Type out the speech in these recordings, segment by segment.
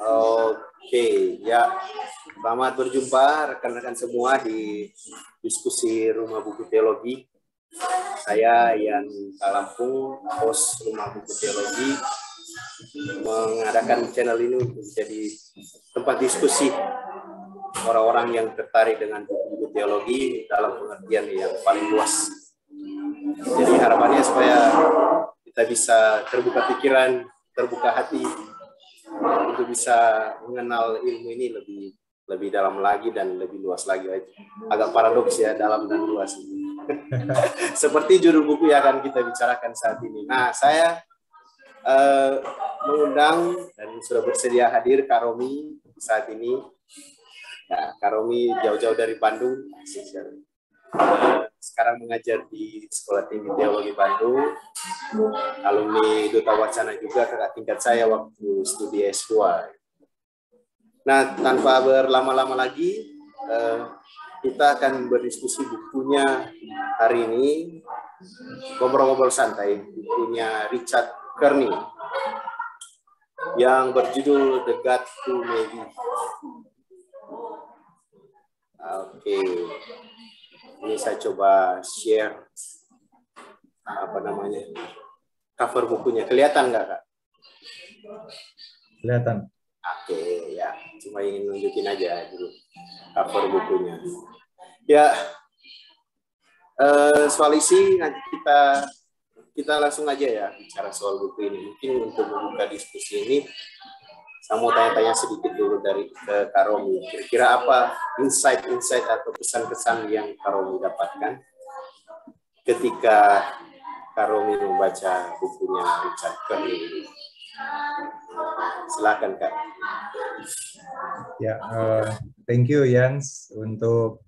Oke, ya. Selamat berjumpa rekan-rekan semua di diskusi Rumah Buku Teologi. Saya Ian Kalampung, host Rumah Buku Teologi, mengadakan channel ini untuk menjadi tempat diskusi orang-orang yang tertarik dengan buku-buku teologi dalam pengertian yang paling luas. Jadi harapannya supaya kita bisa terbuka pikiran, terbuka hati, untuk bisa mengenal ilmu ini lebih dalam lagi dan lebih luas lagi. Agak paradoks ya, dalam dan luas. Seperti judul buku yang akan kita bicarakan saat ini. Nah, saya mengundang dan sudah bersedia hadir Kak Romi saat ini. Ya, Kak Romi jauh-jauh dari Bandung. Sekarang mengajar di Sekolah Tinggi Teologi Bandung, alumni Duta Wacana juga, kakak tingkat saya waktu studi S2. Nah, tanpa berlama-lama lagi, kita akan berdiskusi bukunya hari ini, ngobrol-ngobrol santai, bukunya Richard Kearney yang berjudul The God Who Made Me. Oke. Ini saya coba share cover bukunya. Kelihatan nggak, Kak? Kelihatan. Oke, ya. Cuma ingin nunjukin aja dulu cover bukunya. Ya, soal isi nanti kita langsung aja ya bicara soal buku ini. Mungkin untuk membuka diskusi ini, saya mau tanya-tanya sedikit dulu dari ke Kak Romi. Kira-kira apa insight atau kesan-kesan yang Kak Romi dapatkan ketika Kak Romi membaca bukunya Richard Kearney ini? Silakan, Kak. Ya, thank you Jans untuk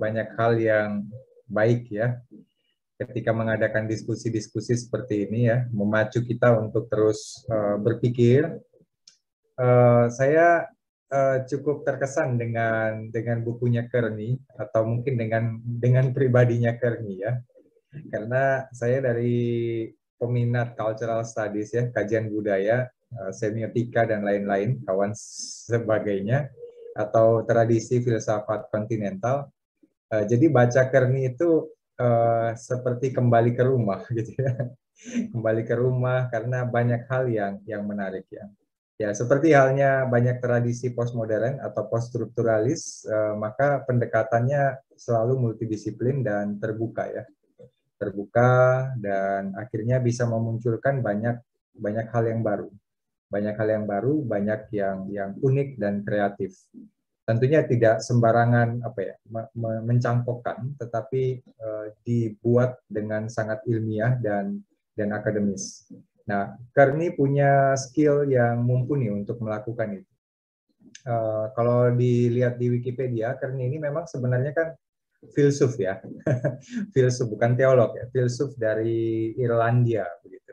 banyak hal yang baik ya ketika mengadakan diskusi-diskusi seperti ini ya, memacu kita untuk terus berpikir. Saya cukup terkesan dengan bukunya Kearney atau mungkin dengan pribadinya Kearney ya, karena saya dari peminat cultural studies ya, kajian budaya, semiotika dan lain-lain kawan sebagainya, atau tradisi filsafat kontinental. Jadi baca Kearney itu seperti kembali ke rumah gitu ya, kembali ke rumah karena banyak hal yang menarik ya. Ya, seperti halnya banyak tradisi postmodern atau poststrukturalis, maka pendekatannya selalu multidisiplin dan terbuka ya. Terbuka dan akhirnya bisa memunculkan banyak hal yang baru. Banyak hal yang baru, banyak yang unik dan kreatif. Tentunya tidak sembarangan mencangkokkan, tetapi dibuat dengan sangat ilmiah dan akademis. Nah, Kearney punya skill yang mumpuni untuk melakukan itu. Kalau dilihat di Wikipedia, Kearney ini memang sebenarnya kan filsuf ya, filsuf bukan teolog ya, filsuf dari Irlandia begitu.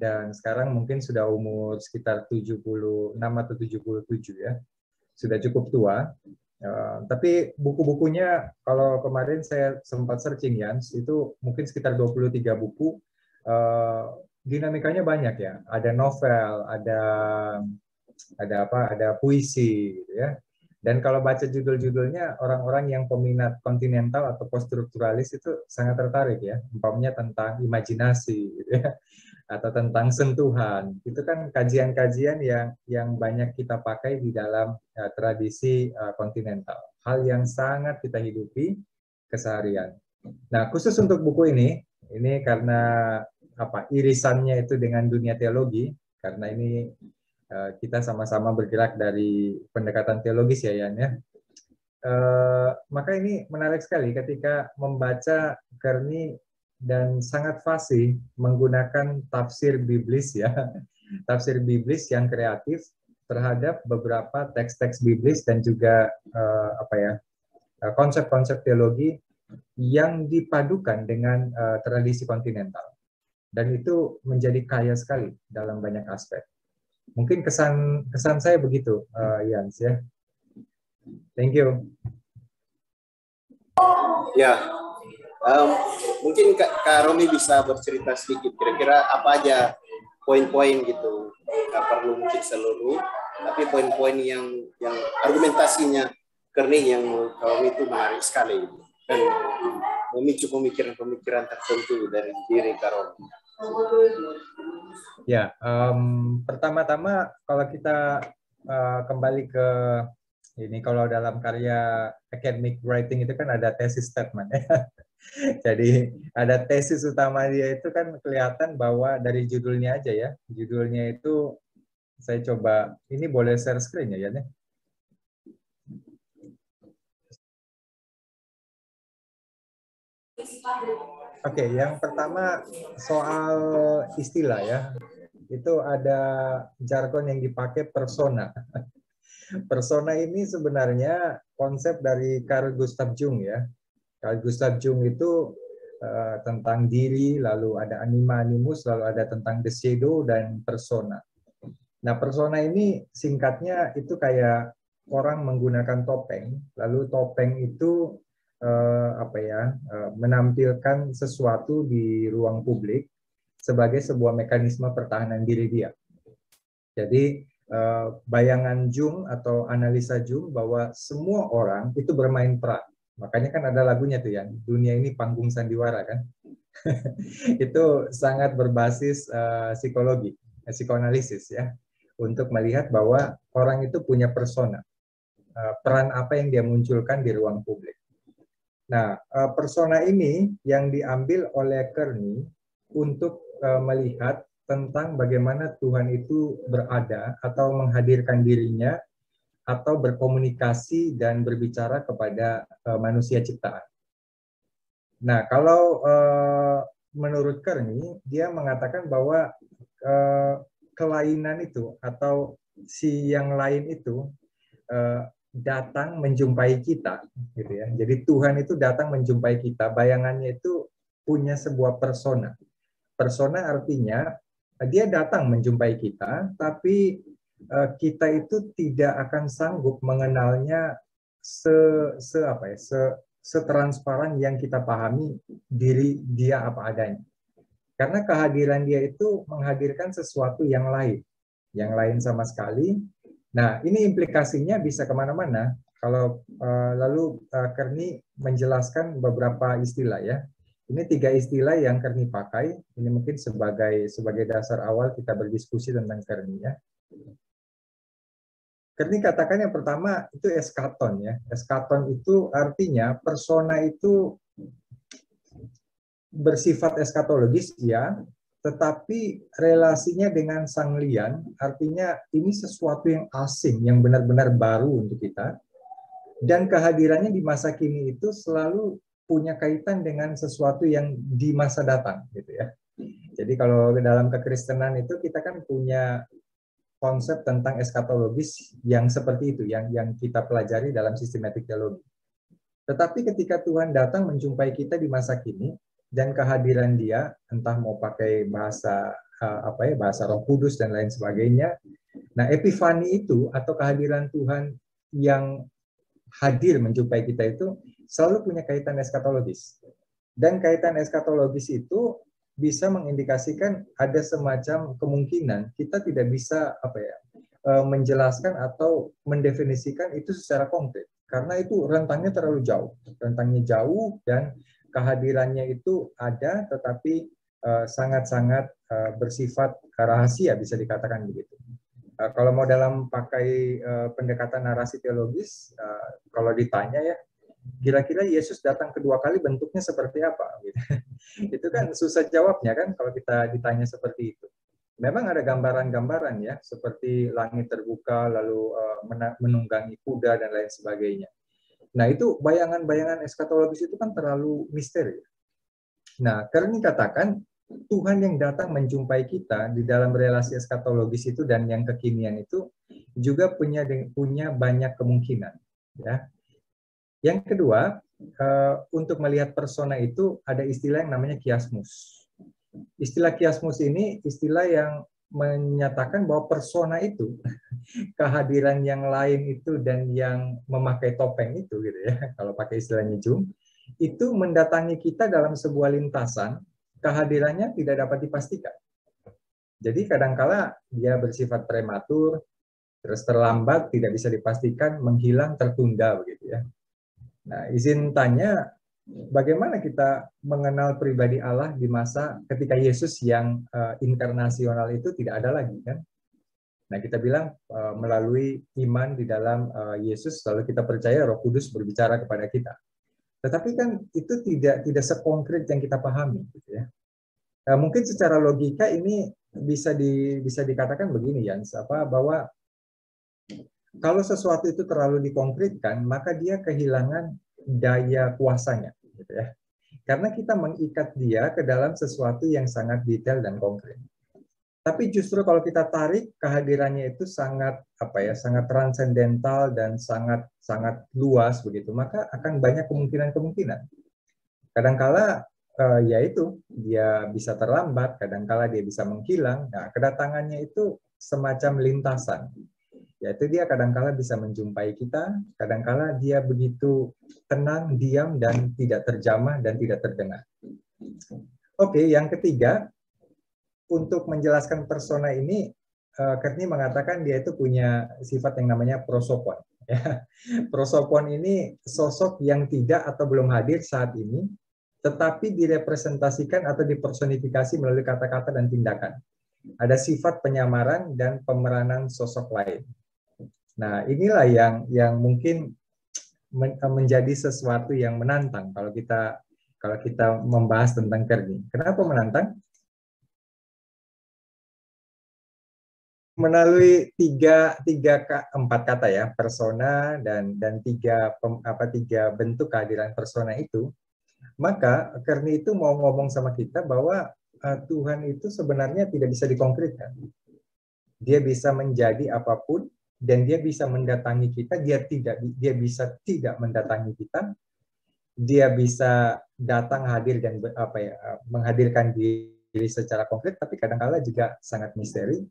Dan sekarang mungkin sudah umur sekitar 76 atau 77 ya, sudah cukup tua. Tapi buku-bukunya kalau kemarin saya sempat searching ya, itu mungkin sekitar 23 buku. Dinamikanya banyak ya, ada novel, ada puisi gitu ya. Dan kalau baca judul-judulnya, orang-orang yang peminat kontinental atau poststrukturalis itu sangat tertarik ya, umpamanya tentang imajinasi gitu ya, atau tentang sentuhan. Itu kan kajian-kajian yang banyak kita pakai di dalam tradisi kontinental, hal yang sangat kita hidupi keseharian. Nah, khusus untuk buku ini karena irisannya itu dengan dunia teologi, karena ini kita sama-sama bergerak dari pendekatan teologis ya Yan ya. Maka ini menarik sekali ketika membaca Kearney dan sangat fasih menggunakan tafsir biblis ya, tafsir biblis yang kreatif terhadap beberapa teks-teks biblis dan juga konsep-konsep teologi yang dipadukan dengan tradisi kontinental. Dan itu menjadi kaya sekali dalam banyak aspek. Mungkin kesan saya begitu, Jans ya. Thank you. Ya, mungkin Kak Romi bisa bercerita sedikit. Kira-kira apa aja poin-poin gitu nggak perlu mungkin seluruh, tapi poin-poin yang argumentasinya Kearney yang menurut kami itu menarik sekali dan memicu pemikiran-pemikiran tertentu dari diri Karol. Ya, pertama-tama kalau kita kembali ke ini, kalau dalam karya academic writing itu kan ada thesis statement ya. Jadi ada tesis utama dia itu kan kelihatan bahwa dari judulnya aja ya. Judulnya itu saya coba, ini boleh share screen ya Yan? Oke, yang pertama soal istilah ya. Itu ada jargon yang dipakai persona. Persona ini sebenarnya konsep dari Carl Gustav Jung ya. Carl Gustav Jung itu tentang diri, lalu ada anima animus, lalu ada tentang the shadow dan persona. Nah, persona ini singkatnya itu kayak orang menggunakan topeng, lalu topeng itu menampilkan sesuatu di ruang publik sebagai sebuah mekanisme pertahanan diri dia. Jadi bayangan Jung atau analisa Jung bahwa semua orang itu bermain peran. Makanya kan ada lagunya tuh ya, dunia ini panggung sandiwara kan. Itu sangat berbasis psikologi, psikoanalisis ya, untuk melihat bahwa orang itu punya persona. Peran apa yang dia munculkan di ruang publik. Nah, persona ini yang diambil oleh Kearney untuk melihat tentang bagaimana Tuhan itu berada atau menghadirkan dirinya atau berkomunikasi dan berbicara kepada manusia ciptaan. Nah, kalau menurut Kearney, dia mengatakan bahwa kelainan itu atau si yang lain itu datang menjumpai kita, gitu ya. Jadi Tuhan itu datang menjumpai kita. Bayangannya itu punya sebuah persona. Persona artinya dia datang menjumpai kita, tapi kita itu tidak akan sanggup mengenalnya setransparan yang kita pahami diri dia apa adanya. Karena kehadiran dia itu menghadirkan sesuatu yang lain sama sekali. Nah, ini implikasinya bisa kemana-mana. Kalau lalu Kearney menjelaskan beberapa istilah ya. Ini 3 istilah yang Kearney pakai. Ini mungkin sebagai dasar awal kita berdiskusi tentang Kearney ya. Kearney katakan yang pertama itu eskaton ya. Eskaton itu artinya persona itu bersifat eskatologis ya, tetapi relasinya dengan sang lian, artinya ini sesuatu yang asing, yang benar-benar baru untuk kita, dan kehadirannya di masa kini itu selalu punya kaitan dengan sesuatu yang di masa datang, gitu ya. Jadi kalau dalam kekristenan itu kita kan punya konsep tentang eskatologis yang seperti itu, yang kita pelajari dalam sistematik teologi. Tetapi ketika Tuhan datang menjumpai kita di masa kini, dan kehadiran dia, entah mau pakai bahasa bahasa Roh Kudus dan lain sebagainya. Nah, epifani itu atau kehadiran Tuhan yang hadir menjumpai kita itu selalu punya kaitan eskatologis. Dan kaitan eskatologis itu bisa mengindikasikan ada semacam kemungkinan kita tidak bisa menjelaskan atau mendefinisikan itu secara konkret karena itu rentangnya terlalu jauh. Rentangnya jauh dan kehadirannya itu ada, tetapi sangat-sangat bersifat rahasia, bisa dikatakan begitu. Kalau mau dalam pakai pendekatan narasi teologis, kalau ditanya ya, kira-kira Yesus datang kedua kali bentuknya seperti apa? Itu kan susah jawabnya kan kalau kita ditanya seperti itu. Memang ada gambaran-gambaran ya, seperti langit terbuka, lalu menunggangi kuda dan lain sebagainya. Nah, itu bayangan-bayangan eskatologis itu kan terlalu misteri. Nah, Kearney katakan Tuhan yang datang menjumpai kita di dalam relasi eskatologis itu dan yang kekinian itu juga punya banyak kemungkinan. Ya. Yang kedua, untuk melihat persona itu ada istilah yang namanya kiasmus. Istilah kiasmus ini istilah yang menyatakan bahwa persona itu kehadiran yang lain itu dan yang memakai topeng itu gitu ya, kalau pakai istilahnya Jung, itu mendatangi kita dalam sebuah lintasan, kehadirannya tidak dapat dipastikan. Jadi kadangkala dia bersifat prematur, terus terlambat, tidak bisa dipastikan, menghilang, tertunda begitu ya. Nah, izin tanya, bagaimana kita mengenal pribadi Allah di masa ketika Yesus yang inkarnasional itu tidak ada lagi kan? Nah, kita bilang melalui iman di dalam Yesus, lalu kita percaya Roh Kudus berbicara kepada kita. Tetapi kan itu tidak sekonkret yang kita pahami, gitu ya. Nah, mungkin secara logika ini bisa dikatakan begini ya, bahwa kalau sesuatu itu terlalu dikonkretkan, maka dia kehilangan daya kuasanya, gitu ya. Karena kita mengikat dia ke dalam sesuatu yang sangat detail dan konkret. Tapi justru kalau kita tarik kehadirannya itu sangat sangat transendental dan sangat luas begitu, maka akan banyak kemungkinan-kemungkinan. Kadangkala yaitu dia bisa terlambat, kadangkala dia bisa menghilang. Nah, kedatangannya itu semacam lintasan. Yaitu dia kadangkala bisa menjumpai kita, kadangkala dia begitu tenang, diam, dan tidak terjamah dan tidak terdengar. Oke, yang ketiga, untuk menjelaskan persona ini, Courtney mengatakan dia itu punya sifat yang namanya prosopon. Prosopon ini sosok yang tidak atau belum hadir saat ini, tetapi direpresentasikan atau dipersonifikasi melalui kata-kata dan tindakan. Ada sifat penyamaran dan pemeranan sosok lain. Nah, inilah yang mungkin menjadi sesuatu yang menantang kalau kita membahas tentang Courtney. Kenapa menantang? Melalui empat kata ya, persona dan tiga bentuk kehadiran persona itu, maka Courtney itu mau ngomong sama kita bahwa Tuhan itu sebenarnya tidak bisa dikonkretkan. Dia bisa menjadi apapun dan dia bisa mendatangi kita, dia bisa tidak mendatangi kita, dia bisa datang hadir dan menghadirkan diri secara konkret, tapi kadang-kala juga sangat misteri.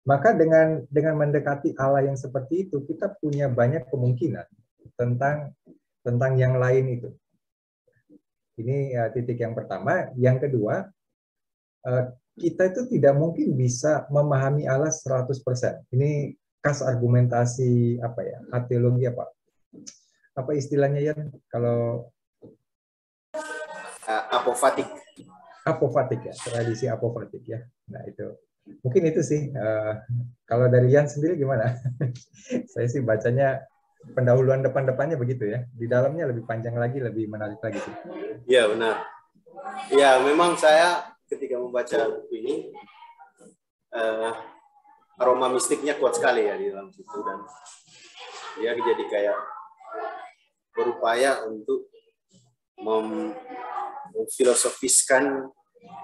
Maka dengan mendekati Allah yang seperti itu, kita punya banyak kemungkinan tentang yang lain itu. Ini titik yang pertama. Yang kedua, kita itu tidak mungkin bisa memahami Allah 100%. Ini khas argumentasi teologi apa istilahnya ya kalau apofatik ya, tradisi apofatik ya. Nah, itu mungkin itu sih. Kalau dari Yan sendiri gimana? Saya sih bacanya pendahuluan depan-depannya begitu ya. Di dalamnya lebih panjang lagi, lebih menarik lagi sih. Iya, benar. Ya, memang saya ketika membaca buku ini aroma mistiknya kuat sekali ya di dalam situ, dan dia jadi kayak berupaya untuk memfilosofiskan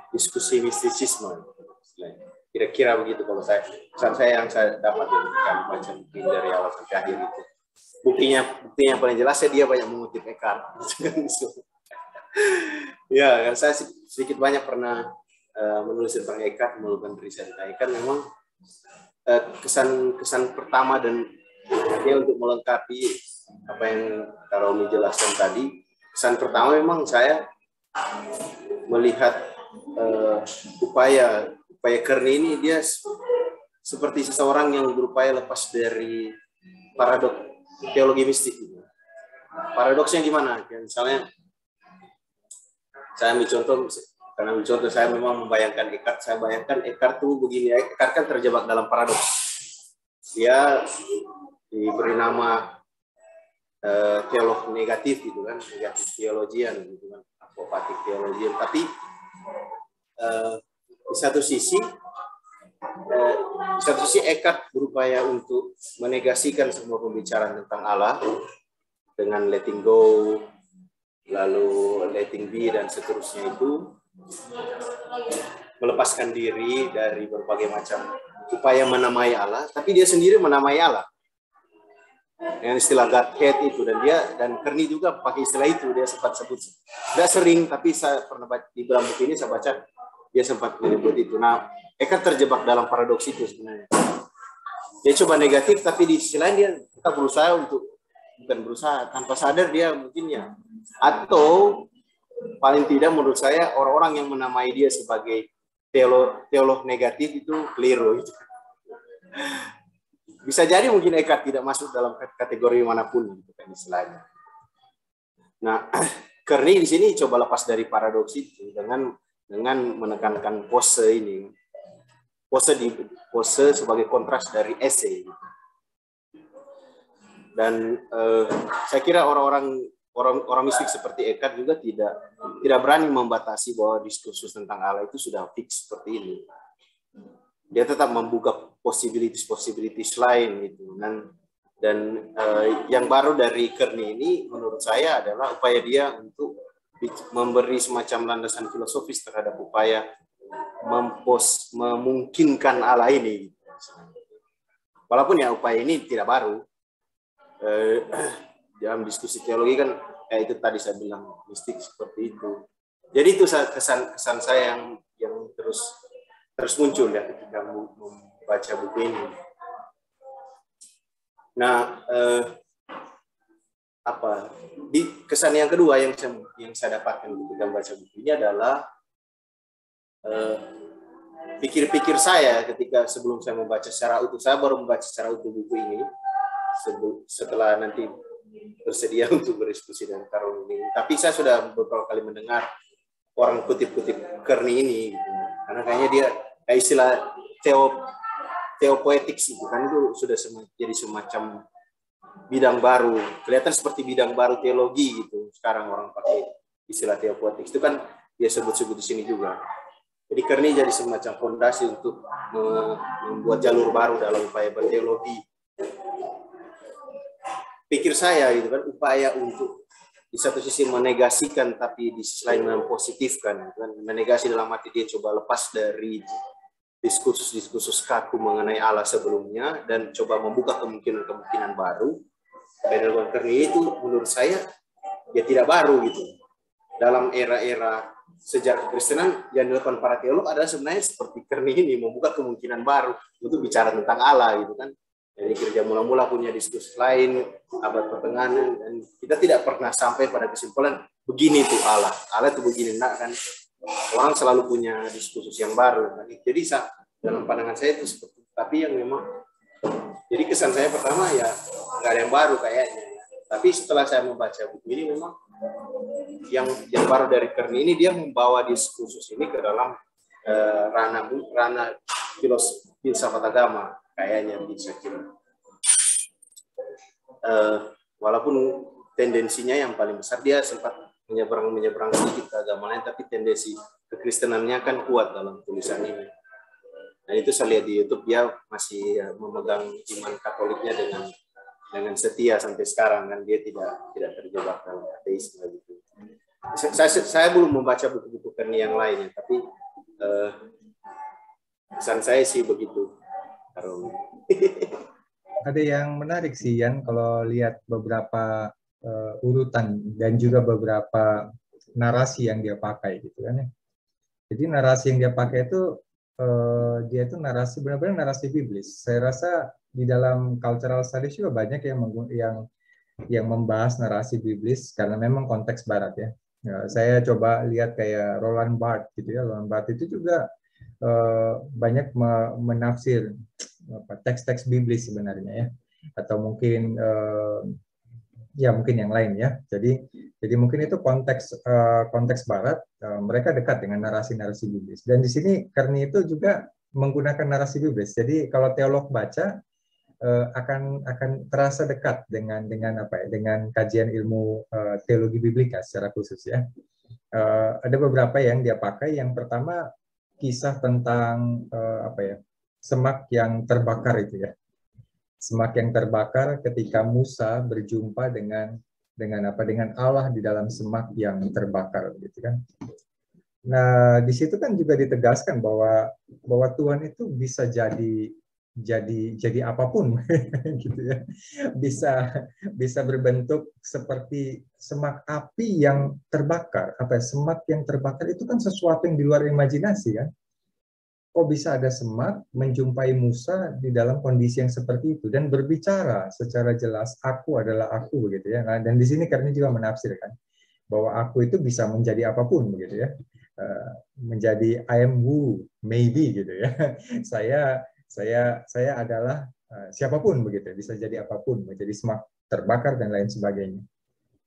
diskusi mistisisme. Kira-kira begitu kalau saya yang saya dapat baca buku dari awal sampai akhir itu. Buktinya paling jelas dia banyak mengutip Eckhart. Ya, kan saya sedikit banyak pernah menulis tentang Eckhart, melakukan riset tentang Eckhart. Memang kesan pertama dan dia untuk melengkapi apa yang Kak Romi jelaskan tadi, kesan pertama memang saya melihat upaya Courtney ini, dia seperti seseorang yang berupaya lepas dari paradoks teologi mistik. Paradoksnya gimana? Misalnya saya ambil contoh, saya memang membayangkan Eckhart. Saya bayangkan Eckhart tuh begini, Eckhart kan terjebak dalam paradoks. Dia diberi nama teolog negatif gitu kan, negatif theologian gitu kan, apofatik theologian. Tapi di satu sisi Eckhart berupaya untuk menegasikan semua pembicaraan tentang Allah dengan letting go, lalu letting be, dan seterusnya, itu melepaskan diri dari berbagai macam upaya menamai Allah, tapi dia sendiri menamai Allah dengan istilah Godhead itu, dan Courtney juga pakai istilah itu, dia sempat sebut, tidak sering, tapi saya pernah baca di dalam buku ini, saya baca dia sempat menyebut itu. Nah, Eckhart terjebak dalam paradoks itu sebenarnya. Dia coba negatif, tapi di sisi lain dia tetap berusaha untuk, bukan berusaha, tanpa sadar dia mungkin ya, atau paling tidak menurut saya orang-orang yang menamai dia sebagai teolog negatif itu keliru. Bisa jadi mungkin Eckhart tidak masuk dalam kategori manapun gitu kan istilahnya. Nah, Kearney di sini coba lepas dari paradoks itu dengan menekankan pose ini. Pose sebagai kontras dari ese. Dan saya kira orang mistik seperti Eckhart juga tidak berani membatasi bahwa diskursus tentang Allah itu sudah fix seperti ini. Dia tetap membuka possibilities lain gitu. Dan yang baru dari Kearney ini menurut saya adalah upaya dia untuk memberi semacam landasan filosofis terhadap upaya memungkinkan Allah ini. Walaupun ya upaya ini tidak baru. Dalam diskusi teologi kan kayak itu tadi saya bilang mistik seperti itu. Jadi itu kesan saya yang terus muncul ya ketika membaca buku ini. Nah, di kesan yang kedua yang saya dapatkan ketika membaca buku ini adalah pikir-pikir saya ketika sebelum saya membaca secara utuh. Saya baru membaca secara utuh buku ini setelah nanti bersedia untuk berdiskusi dengan Karol ini. Tapi saya sudah beberapa kali mendengar orang kutip-kutip Kearney ini, gitu. Karena kayaknya dia kayak istilah teopoetik sih, kan itu sudah jadi semacam bidang baru. Kelihatan seperti bidang baru teologi gitu. Sekarang orang pakai istilah teopoetik itu kan dia sebut-sebut di sini juga. Jadi Kearney jadi semacam fondasi untuk membuat jalur baru dalam upaya berteologi. Pikir saya gitu kan, upaya untuk di satu sisi menegasikan tapi di sisi lain mempositifkan gitu kan. Menegasi dalam arti dia coba lepas dari diskursus kaku mengenai Allah sebelumnya dan coba membuka kemungkinan baru. Dan Kearney itu menurut saya ya tidak baru gitu. Dalam era-era sejarah Kekristenan yang dilakukan para teolog adalah sebenarnya seperti Kearney ini, membuka kemungkinan baru untuk bicara tentang Allah gitu kan. Jadi gereja mula-mula punya diskusi lain, abad pertengahan, dan kita tidak pernah sampai pada kesimpulan begini tuh Allah. Allah itu begini, enggak kan? Orang selalu punya diskursus yang baru. Jadi dalam pandangan saya itu seperti, tapi yang memang jadi kesan saya pertama ya nggak ada yang baru kayaknya. Tapi setelah saya membaca buku ini memang yang baru dari Kearney ini dia membawa diskursus ini ke dalam ranah filsafat agama. Kayaknya bisa kira. Walaupun tendensinya yang paling besar dia sempat menyeberang sedikit ke agama lain, tapi tendensi kekristenannya kan kuat dalam tulisan ini. Nah itu saya lihat di YouTube dia masih memegang iman Katoliknya dengan setia sampai sekarang kan, dia tidak terjebak dalam ateisme gitu. Saya belum membaca buku-buku Kearney yang lainnya, tapi kesan saya sih begitu. Ada yang menarik sih Yan, kalau lihat beberapa urutan dan juga beberapa narasi yang dia pakai gitu kan ya. Jadi narasi yang dia pakai itu dia itu narasi benar-benar narasi biblis. Saya rasa di dalam cultural studies juga banyak yang membahas narasi biblis karena memang konteks barat ya. Saya coba lihat kayak Roland Barthes gitu ya. Roland Barthes itu juga banyak menafsir teks-teks biblis sebenarnya ya, atau mungkin ya mungkin yang lain ya. Jadi mungkin itu konteks barat, mereka dekat dengan narasi-narasi biblis. Dan di sini Kearney itu juga menggunakan narasi biblis. Jadi kalau teolog baca akan terasa dekat dengan apa ya, dengan kajian ilmu teologi biblika secara khusus ya. Ada beberapa yang dia pakai. Yang pertama kisah tentang apa ya, semak yang terbakar itu ya. Semak yang terbakar ketika Musa berjumpa dengan Allah di dalam semak yang terbakar gitu kan. Nah, di situ kan juga ditegaskan bahwa Tuhan itu bisa jadi apapun gitu ya. Bisa berbentuk seperti semak api yang terbakar. Semak yang terbakar itu kan sesuatu yang di luar imajinasi kan. Kok bisa ada semak menjumpai Musa di dalam kondisi yang seperti itu dan berbicara secara jelas, aku adalah aku begitu ya. Nah, dan di sini Kearney juga menafsirkan bahwa aku itu bisa menjadi apapun begitu ya. menjadi I am who, maybe gitu ya. Saya adalah siapapun begitu, bisa jadi apapun, menjadi semak terbakar dan lain sebagainya.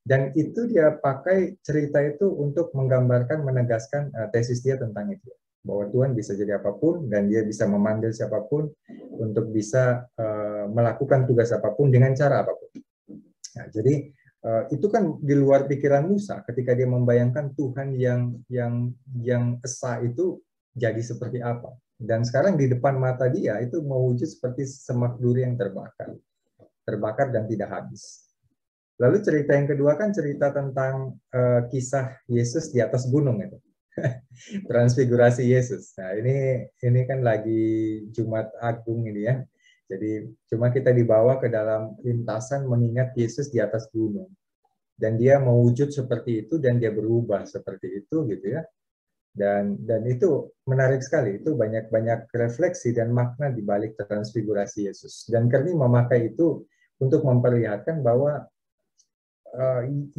Dan itu dia pakai cerita itu untuk menggambarkan, menegaskan tesis dia tentang itu. Bahwa Tuhan bisa jadi apapun dan dia bisa memanggil siapapun untuk bisa melakukan tugas apapun dengan cara apapun. Nah, jadi itu kan di luar pikiran Musa ketika dia membayangkan Tuhan yang esa itu jadi seperti apa. Dan sekarang di depan mata dia itu mewujud seperti semak duri yang terbakar dan tidak habis. Lalu cerita yang kedua kan cerita tentang kisah Yesus di atas gunung itu. Transfigurasi Yesus. Nah, ini kan lagi Jumat Agung ini ya. Jadi cuma kita dibawa ke dalam lintasan mengingat Yesus di atas gunung. Dan dia mewujud seperti itu dan dia berubah seperti itu gitu ya. Dan itu menarik sekali. Itu banyak refleksi dan makna di balik transfigurasi Yesus. Dan Kearney memakai itu untuk memperlihatkan bahwa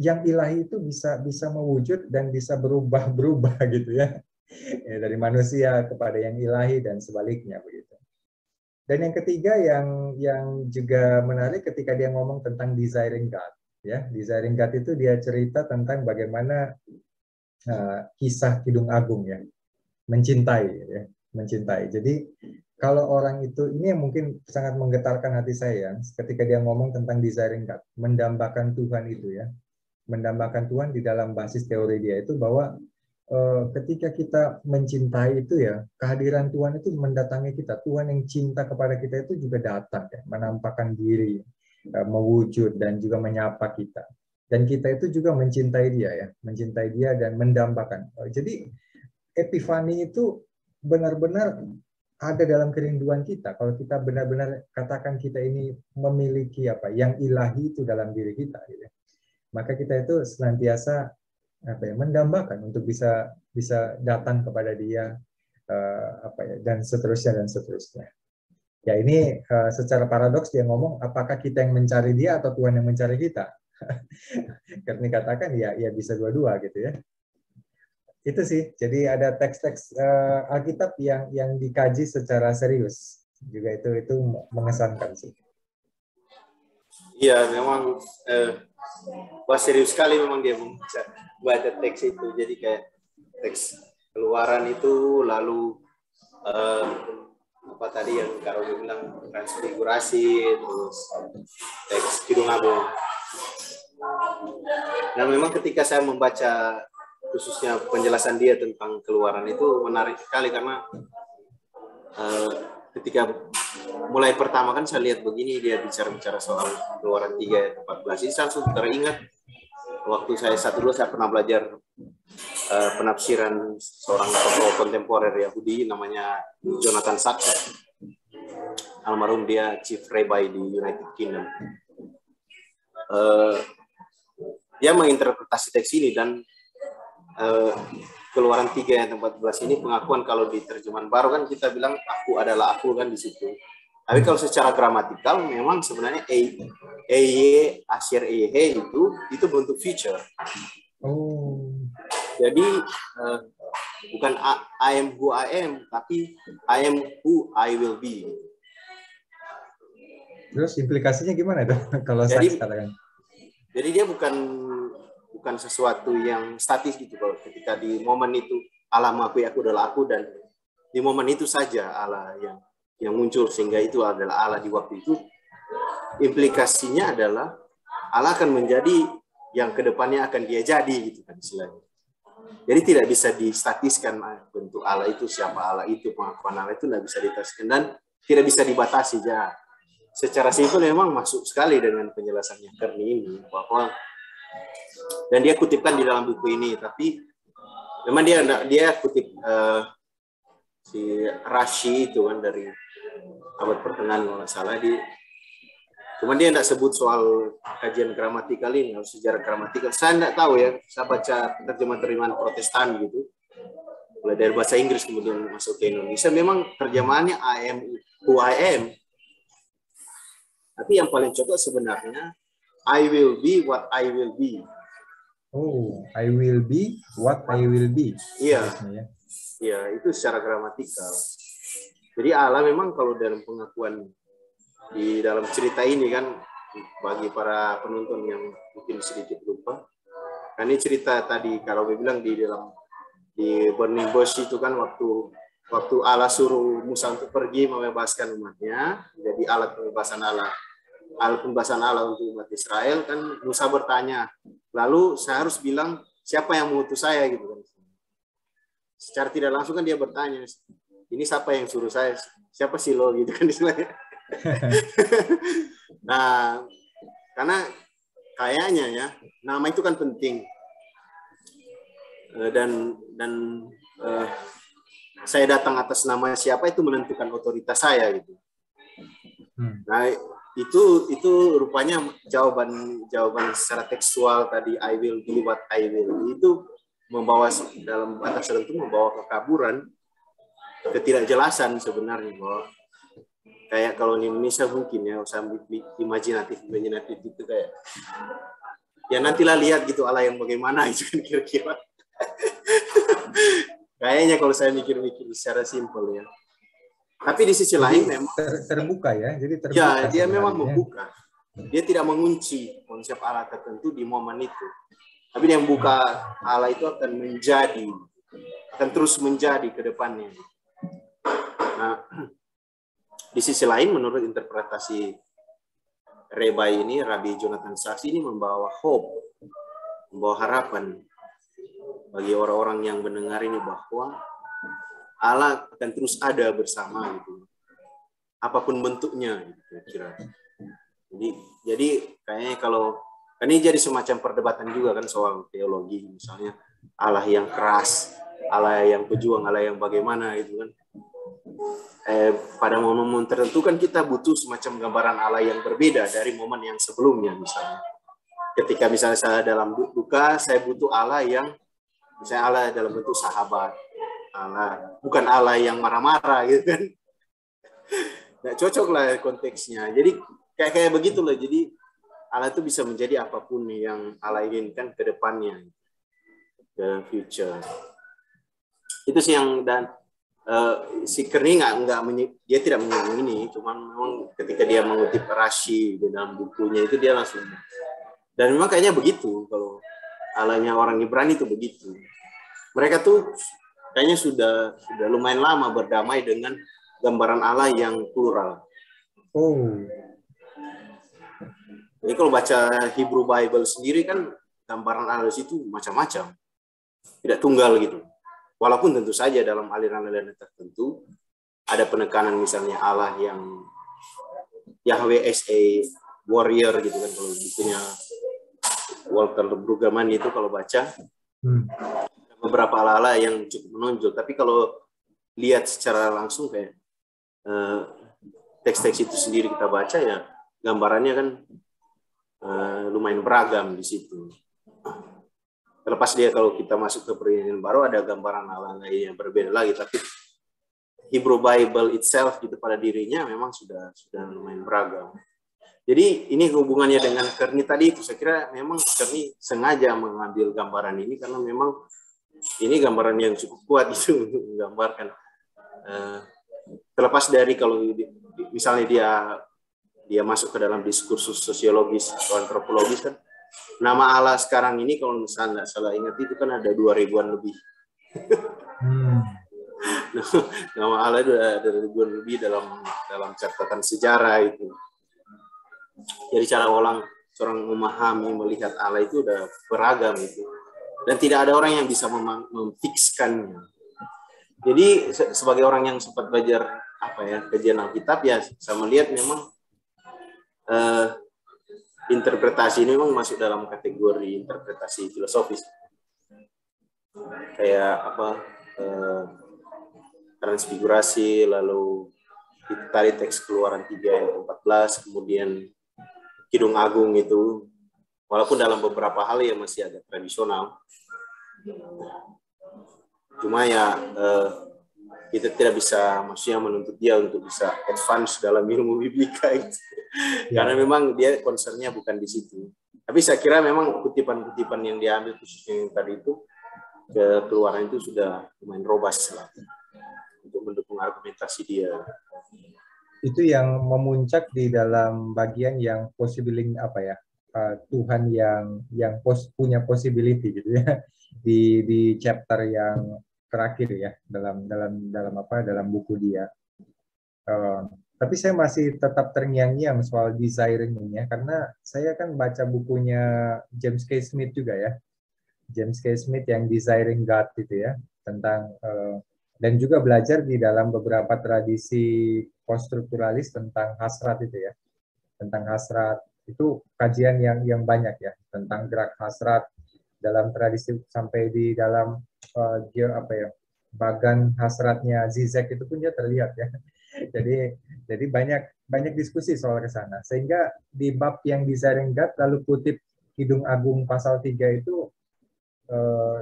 yang ilahi itu bisa mewujud dan bisa berubah gitu ya. Dari manusia kepada yang ilahi dan sebaliknya begitu. Dan yang ketiga yang juga menarik ketika dia ngomong tentang desiring God ya. Desiring God itu dia cerita tentang bagaimana kisah Kidung Agung ya. Mencintai ya, mencintai. Jadi kalau orang itu, ini yang mungkin sangat menggetarkan hati saya ketika dia ngomong tentang desiring God, mendambakan Tuhan itu ya. Mendambakan Tuhan di dalam basis teori dia itu bahwa ketika kita mencintai itu ya, kehadiran Tuhan itu mendatangi kita. Tuhan yang cinta kepada kita itu juga datang ya, menampakkan diri, mewujud dan juga menyapa kita. Dan kita itu juga mencintai dia ya, mencintai dia dan mendambakan. Jadi epifani itu benar-benar ada dalam kerinduan kita. Kalau kita benar-benar katakan kita ini memiliki apa yang ilahi itu dalam diri kita, gitu. Maka kita itu senantiasa mendambakan untuk bisa datang kepada dia, dan seterusnya. Ya ini secara paradoks dia ngomong, apakah kita yang mencari dia atau Tuhan yang mencari kita? Karena dikatakan ya bisa dua-dua gitu ya. Itu sih, jadi ada teks-teks Alkitab yang dikaji secara serius juga itu mengesankan sih. Iya, memang wah serius sekali memang dia baca teks itu. Jadi kayak teks Keluaran itu, lalu apa tadi yang Karo bilang transfigurasi, terus teks Kidung Agung. Dan memang ketika saya membaca khususnya penjelasan dia tentang Keluaran itu menarik sekali karena ketika mulai pertama kan saya lihat begini dia bicara soal Keluaran 3 ayat 14 ini langsung teringat waktu saya saya pernah belajar penafsiran seorang tokoh kontemporer Yahudi namanya Jonathan Sacks, almarhum, dia Chief Rabbi di United Kingdom. Dia menginterpretasi teks ini dan Keluaran 3 ayat 14 ini pengakuan, kalau di terjemahan baru kan kita bilang aku adalah aku kan di situ. Tapi kalau secara gramatikal memang sebenarnya ey asyir he itu bentuk future. Jadi bukan I am who I am, tapi I am who I will be. Terus implikasinya gimana tuh kalau saya katakan? Jadi dia bukan sesuatu yang statis gitu. Kalau ketika di momen itu Allah mengakui aku adalah aku, dan di momen itu saja Allah yang muncul sehingga itu adalah Allah di waktu itu. Implikasinya adalah Allah akan menjadi yang kedepannya akan dia jadi gitu kan istilahnya. Jadi tidak bisa distatiskan bentuk Allah itu, siapa Allah itu, pengakuan Allah itu tidak bisa distatiskan dan tidak bisa dibatasi ya. Secara simpel memang masuk sekali dengan penjelasannya Kearney ini bahwa, dan dia kutipkan di dalam buku ini, tapi memang dia kutip si Rashi itu kan dari abad pertengahan kalau nggak salah, cuman dia tidak sebut soal kajian gramatikal ini, sejarah gramatikal. Saya tidak tahu ya, saya baca terjemahan Protestan gitu, mulai dari bahasa Inggris kemudian masuk ke Indonesia, memang terjemahannya I am who I am. Tapi yang paling cocok sebenarnya I will be what I will be. Oh, I will be what I will be. Iya, Ya. iya itu secara gramatikal. Jadi Allah memang kalau dalam pengakuan di dalam cerita ini kan, bagi para penonton yang mungkin sedikit lupa, kan ini cerita tadi kalau gue bilang di Burning Bush itu kan waktu Allah suruh Musa untuk pergi membebaskan umatnya, jadi alat pembebasan Allah untuk umat Israel kan. Musa bertanya, lalu saya harus bilang siapa yang mengutus saya gitu kan. Secara tidak langsung kan dia bertanya, ini siapa yang suruh saya, siapa sih lo gitu kan istilahnya. Nah, karena kayaknya ya nama itu kan penting, dan saya datang atas nama siapa itu menentukan otoritas saya gitu. Nah itu rupanya jawaban secara tekstual tadi I will be what I will itu membawa dalam batas tertentu membawa kekaburan, ketidakjelasan sebenarnya, bahwa kayak kalau di Indonesia mungkin ya usah imajinatif itu kayak ya nantilah lihat gitu Allah yang bagaimana itu kan kira-kira. Kayaknya kalau saya mikir-mikir secara simpel ya. Tapi di sisi lain memang terbuka ya. Jadi terbuka. Ya, dia memang membuka. Dia tidak mengunci konsep Allah tertentu di momen itu. Tapi yang membuka Allah itu akan terus menjadi ke depannya. Nah, di sisi lain menurut interpretasi Rabbi Jonathan Sacks ini membawa hope, membawa harapan bagi orang-orang yang mendengar ini bahwa Allah akan terus ada bersama gitu. Apapun bentuknya gitu, kira. Jadi kayaknya kalau ini jadi semacam perdebatan juga kan soal teologi, misalnya Allah yang keras, Allah yang pejuang, Allah yang bagaimana gitu kan. Pada momen-momen tertentu kan kita butuh semacam gambaran Allah yang berbeda dari momen yang sebelumnya misalnya. Ketika misalnya saya dalam duka, saya butuh Allah yang misalnya Allah dalam bentuk sahabat, Allah bukan Allah yang marah-marah gitu kan. Nggak cocok lah konteksnya. Jadi kayak begitulah. Jadi Allah itu bisa menjadi apapun yang Allah inginkan ke depannya, ke future. Itu sih yang dan si Kearney dia tidak menyinggung ini, cuman memang ketika dia mengutip Rashi di dalam bukunya itu dia langsung, dan memang kayaknya begitu kalau Allahnya orang Ibrani itu begitu. Mereka tuh kayaknya sudah lumayan lama berdamai dengan gambaran Allah yang plural. Oh. Jadi kalau baca Hebrew Bible sendiri kan gambaran Allah itu macam-macam, tidak tunggal gitu. Walaupun tentu saja dalam aliran-aliran tertentu ada penekanan misalnya Allah yang Yahweh as a warrior gitu kan, kalau bukunya Walter Brueggemann itu kalau baca beberapa Allah yang cukup menonjol. Tapi kalau lihat secara langsung kayak teks-teks itu sendiri kita baca ya gambarannya kan lumayan beragam di situ. Terlepas dia kalau kita masuk ke Perjanjian Baru ada gambaran Allah lain yang berbeda lagi, tapi Hebrew Bible itself gitu pada dirinya memang sudah lumayan beragam. Jadi ini hubungannya dengan Kearney tadi itu, saya kira memang Kearney sengaja mengambil gambaran ini karena memang ini gambaran yang cukup kuat itu untuk menggambarkan. Terlepas dari kalau misalnya dia masuk ke dalam diskursus sosiologis atau antropologis kan, nama Allah sekarang ini kalau misalnya nggak salah ingat itu kan ada 2.000-an lebih. Nama Allah itu ada 2.000-an lebih dalam catatan sejarah itu. Jadi cara seorang memahami melihat Allah itu udah beragam itu, dan tidak ada orang yang bisa memfikskannya. Jadi sebagai orang yang sempat belajar kajian Alkitab ya, saya melihat memang interpretasi ini memang masuk dalam kategori interpretasi filosofis. Kayak transfigurasi, lalu tadi teks Keluaran 3 ayat 14, kemudian Kidung Agung itu, walaupun dalam beberapa hal ya masih agak tradisional. Cuma ya kita tidak bisa maksudnya menuntut dia untuk bisa advance dalam ilmu biblika itu. Karena memang dia concernnya bukan di situ. Tapi saya kira memang kutipan-kutipan yang diambil khususnya yang tadi itu keluaran itu sudah lumayan robust lah untuk mendukung argumentasi dia. Itu yang memuncak di dalam bagian yang possibility apa ya, Tuhan yang punya possibility gitu ya, di chapter yang terakhir ya dalam buku dia. Tapi saya masih tetap terngiang-ngiang soal desiring ini ya, karena saya kan baca bukunya James K. Smith juga ya, James K. Smith yang Desiring God gitu ya, tentang dan juga belajar di dalam beberapa tradisi poststrukturalis tentang hasrat itu ya, tentang hasrat itu kajian yang banyak ya, tentang gerak hasrat dalam tradisi sampai di dalam bagan hasratnya Zizek itu pun dia terlihat ya. Jadi banyak diskusi soal ke sana, sehingga di bab yang Desiring God lalu kutip Kidung Agung pasal 3 itu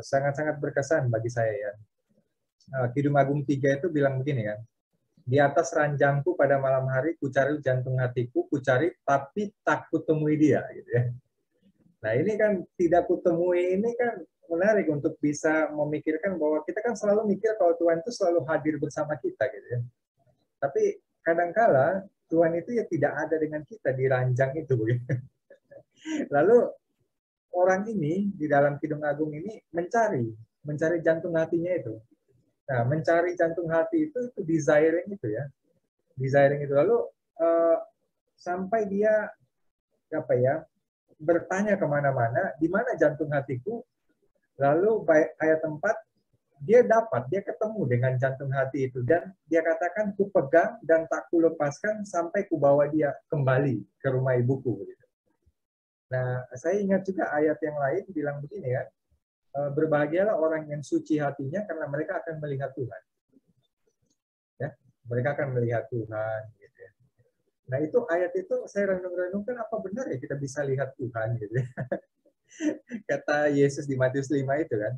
sangat-sangat berkesan bagi saya ya. Kidung Agung 3 itu bilang begini kan, di atas ranjangku pada malam hari kucari jantung hatiku, kucari tapi tak kutemui dia gitu ya. Nah ini kan tidak kutemui ini kan menarik untuk bisa memikirkan bahwa kita kan selalu mikir kalau Tuhan itu selalu hadir bersama kita gitu ya. Tapi kadangkala Tuhan itu ya tidak ada dengan kita di ranjang itu begitu. Lalu orang ini di dalam Kidung Agung ini mencari jantung hatinya itu. Nah, mencari jantung hati itu desiring itu ya. Desiring itu lalu sampai dia bertanya kemana-mana, di mana jantung hatiku? Lalu ayat 4 dia ketemu dengan jantung hati itu dan dia katakan ku pegang dan tak ku lepaskan sampai ku bawa dia kembali ke rumah ibuku. Nah, saya ingat juga ayat yang lain bilang begini ya. Berbahagialah orang yang suci hatinya karena mereka akan melihat Tuhan. Ya, mereka akan melihat Tuhan. Gitu ya. Nah itu ayat itu saya renung-renungkan apa benar ya kita bisa lihat Tuhan gitu ya. Kata Yesus di Matius 5 itu kan.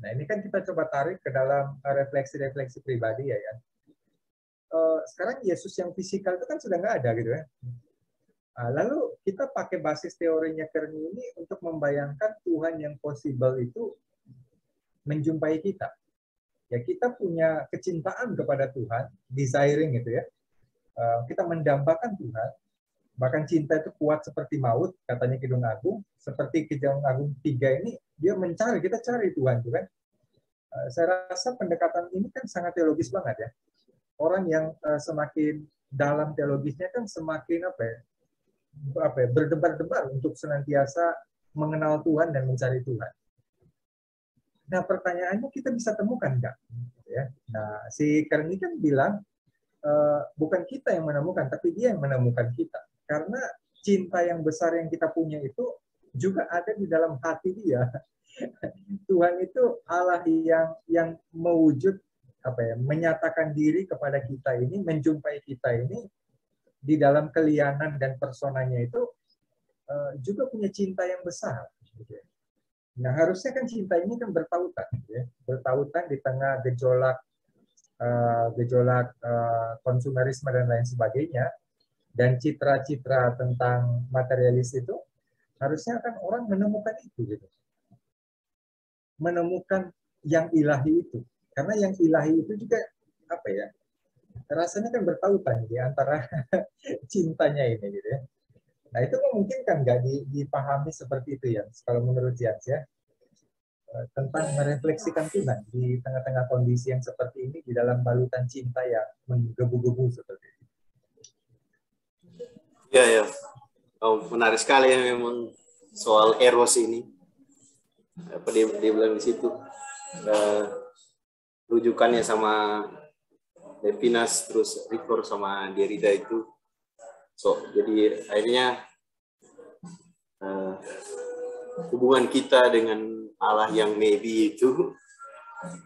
Nah ini kan kita coba tarik ke dalam refleksi-refleksi pribadi ya. Sekarang Yesus yang fisikal itu kan sudah nggak ada gitu ya. Lalu kita pakai basis teorinya Kearney ini untuk membayangkan Tuhan yang possible itu menjumpai kita. Ya kita punya kecintaan kepada Tuhan, desiring gitu ya. Kita mendambakan Tuhan, bahkan cinta itu kuat seperti maut, katanya Kidung Agung. Seperti Kidung Agung 3 ini, dia mencari, kita cari Tuhan kan. Saya rasa pendekatan ini kan sangat teologis banget ya. Orang yang semakin dalam teologisnya kan semakin berdebar-debar untuk senantiasa mengenal Tuhan dan mencari Tuhan. Nah pertanyaannya kita bisa temukan nggak? Ya. Nah si Kearney kan bilang bukan kita yang menemukan, tapi dia yang menemukan kita. Karena cinta yang besar yang kita punya itu juga ada di dalam hati dia. Tuhan itu Allah yang mewujud menyatakan diri kepada kita ini, menjumpai kita ini di dalam kelianan dan personanya itu juga punya cinta yang besar. Nah harusnya kan cinta ini kan bertautan, ya. Bertautan di tengah gejolak konsumerisme dan lain sebagainya, dan citra-citra tentang materialis itu harusnya kan orang menemukan itu, gitu. Menemukan yang ilahi itu, karena yang ilahi itu juga rasanya kan bertautan di antara cintanya ini gitu ya. Nah itu memungkinkan nggak dipahami seperti itu ya, kalau menurut Jans ya, tentang merefleksikan Tuhan di tengah-tengah kondisi yang seperti ini, di dalam balutan cinta yang menggebu-gebu seperti ini. Ya. Menarik sekali ya memang soal eros ini. Apa dia bilang di situ, rujukannya sama Levinas terus Ricoeur sama Derrida itu. Jadi akhirnya hubungan kita dengan Allah yang maybe itu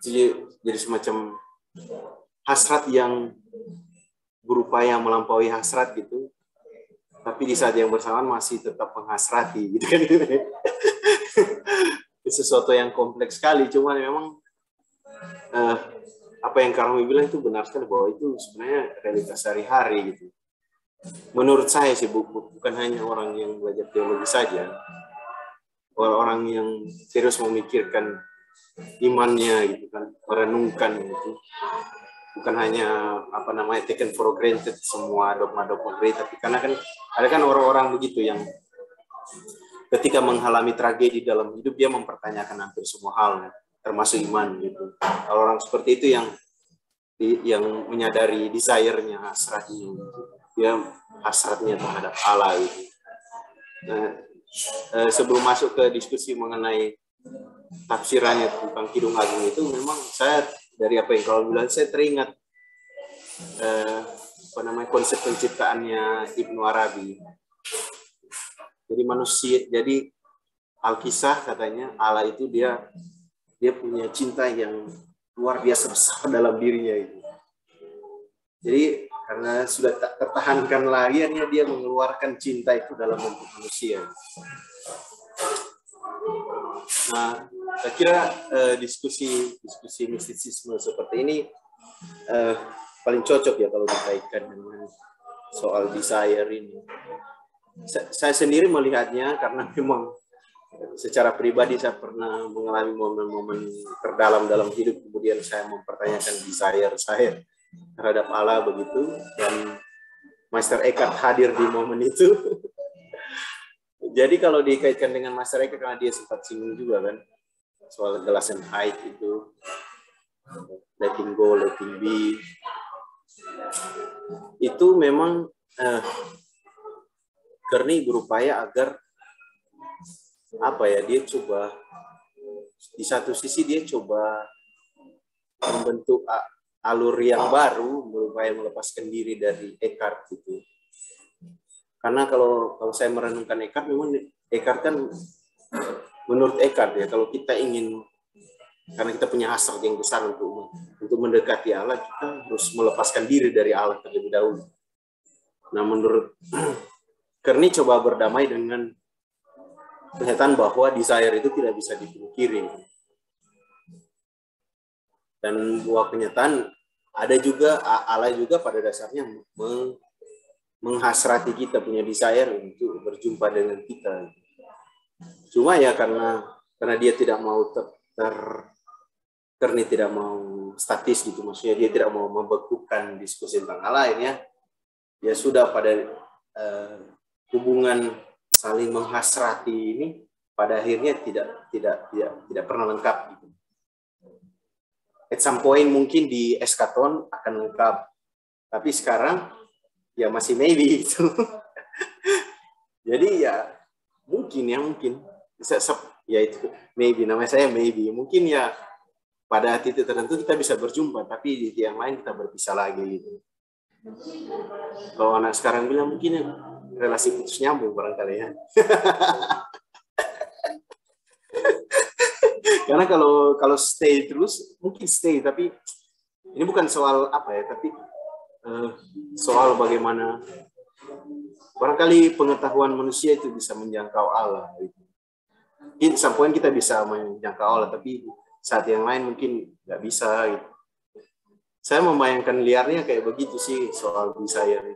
jadi semacam hasrat yang berupaya melampaui hasrat gitu, tapi di saat yang bersamaan masih tetap menghasrati gitu kan. Itu sesuatu yang kompleks sekali, cuman memang apa yang Karmi bilang itu benar sekali, bahwa itu sebenarnya realitas sehari-hari gitu. Menurut saya sih, bukan hanya orang yang belajar teologi saja, orang-orang yang serius memikirkan imannya gitu kan, merenungkan gitu. Bukan hanya taken for granted semua dogma-dogma gereja, tapi karena kan ada kan orang-orang begitu yang ketika mengalami tragedi dalam hidup dia mempertanyakan hampir semua hal, termasuk iman gitu. Kalau orang seperti itu yang menyadari desire-nya, hasratnya, dia hasratnya terhadap Allah gitu. Nah, sebelum masuk ke diskusi mengenai tafsirannya tentang Kidung Agung itu, memang saya dari apa yang kalau bilang saya teringat konsep penciptaannya Ibnu Arabi. Jadi Alkisah katanya Allah itu dia punya cinta yang luar biasa besar dalam dirinya itu. Jadi karena sudah tak tertahankan lagi, akhirnya dia mengeluarkan cinta itu dalam bentuk manusia. Nah, saya kira diskusi mistisisme seperti ini paling cocok ya kalau dikaitkan dengan soal desire ini. Saya sendiri melihatnya karena memang secara pribadi saya pernah mengalami momen-momen terdalam dalam hidup, kemudian saya mempertanyakan desire saya terhadap Allah begitu, dan Master Eckhart hadir di momen itu. Jadi kalau dikaitkan dengan Master Eckhart, karena dia sempat singgung juga kan soal glass and height itu, letting go, letting be, itu memang Kearney berupaya agar dia coba di satu sisi dia coba membentuk alur yang baru, berupaya melepaskan diri dari Eckhart gitu. Karena kalau saya merenungkan Eckhart, memang Eckhart kan menurut Eckhart ya, kalau kita ingin, karena kita punya hasrat yang besar untuk mendekati Allah, kita harus melepaskan diri dari Allah terlebih dahulu. Nah, menurut Kearney coba berdamai dengan kenyataan bahwa desire itu tidak bisa dipungkiri. Dan bahwa kenyataan ada juga Allah juga pada dasarnya menghasrati kita, punya desire untuk berjumpa dengan kita. Cuma ya karena dia tidak mau Kearney tidak mau statis gitu, maksudnya dia tidak mau membekukan diskusi tentang Allah ini ya sudah pada hubungan saling menghasrati ini pada akhirnya tidak pernah lengkap gitu. At some point mungkin di eskaton akan lengkap, tapi sekarang ya masih maybe gitu. Jadi ya mungkin ya itu maybe, namanya saya maybe, mungkin ya pada titik tertentu kita bisa berjumpa, tapi di titik yang lain kita berpisah lagi gitu. Kalau anak sekarang bilang mungkin relasi putus nyambung barangkali ya. Karena kalau stay terus mungkin stay, tapi ini bukan soal tapi soal bagaimana barangkali pengetahuan manusia itu bisa menjangkau Allah. Mungkin sampai kita bisa menjangkau Allah, tapi saat yang lain mungkin nggak bisa. Gitu. Saya membayangkan liarnya kayak begitu sih soal desire.